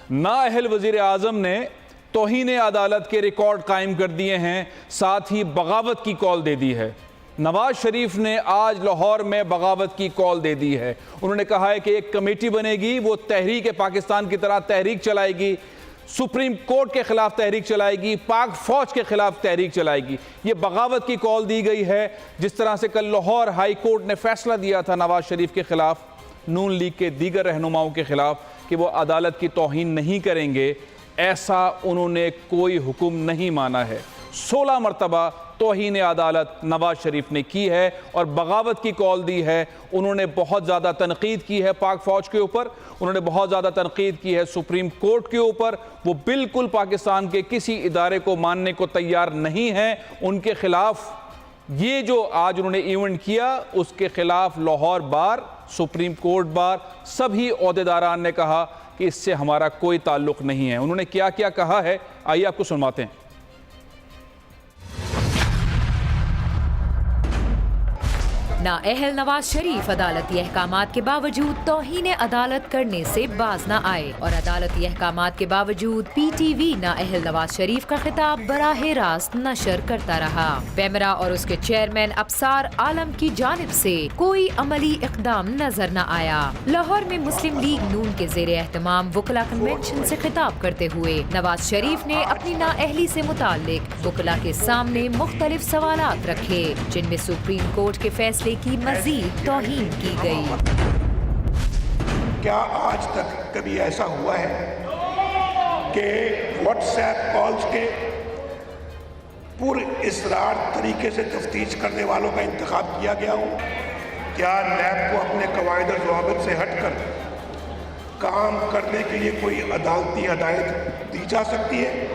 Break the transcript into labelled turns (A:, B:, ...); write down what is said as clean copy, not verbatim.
A: نااہل وزیر اعظم نے توہین عدالت کے ریکارڈ قائم کر دیے ہیں، ساتھ ہی بغاوت کی کال دے دی ہے۔ نواز شریف نے آج لاہور میں بغاوت کی کال دے دی ہے۔ انہوں نے کہا ہے کہ ایک کمیٹی بنے گی، وہ تحریک پاکستان کی طرح تحریک چلائے گی، سپریم کورٹ کے خلاف تحریک چلائے گی، پاک فوج کے خلاف تحریک چلائے گی۔ یہ بغاوت کی کال دی گئی ہے، جس طرح سے کل لاہور ہائی کورٹ نے فیصلہ دیا تھا نواز شریف کے خلاف، نون لیگ کے دیگر رہنماؤں کے خلاف، کہ وہ عدالت کی توہین نہیں کریں گے۔ ایسا انہوں نے کوئی حکم نہیں مانا ہے۔ 16 مرتبہ توہین عدالت نواز شریف نے کی ہے اور بغاوت کی کال دی ہے۔ انہوں نے بہت زیادہ تنقید کی ہے پاک فوج کے اوپر، انہوں نے بہت زیادہ تنقید کی ہے سپریم کورٹ کے اوپر۔ وہ بالکل پاکستان کے کسی ادارے کو ماننے کو تیار نہیں ہیں۔ ان کے خلاف یہ جو آج انہوں نے ایونٹ کیا، اس کے خلاف لاہور بار، سپریم کورٹ بار، سبھی عہدیداران نے کہا کہ اس سے ہمارا کوئی تعلق نہیں ہے۔ انہوں نے کیا کیا کہا ہے، آئیے آپ کو سنواتے ہیں۔
B: نااہل نواز شریف عدالتی احکامات کے باوجود توہین عدالت کرنے سے باز نہ آئے اور عدالتی احکامات کے باوجود P T V نااہل Nawaz Sharif کا خطاب براہ راست نشر کرتا رہا۔ پیمرا اور اس کے چیئرمین ابصار عالم کی جانب سے کوئی عملی اقدام نظر نہ آیا۔ لاہور میں مسلم لیگ نون کے زیر اہتمام وکلا کنونشن سے خطاب کرتے ہوئے نواز شریف نے اپنی نااہلی سے متعلق وکلا کے سامنے مختلف سوالات رکھے، جن میں سپریم کورٹ کے فیصلے کی مزید توہین کی گئی۔
C: کیا آج تک کبھی ایسا ہوا ہے کہ واٹس ایپ کالز کے پر اسرار طریقے سے تفتیش کرنے والوں کا انتخاب کیا گیا ہو؟ کیا نیب کو اپنے قواعد و ضوابط سے ہٹ کر کام کرنے کے لیے کوئی عدالتی ہدایت دی جا سکتی ہے؟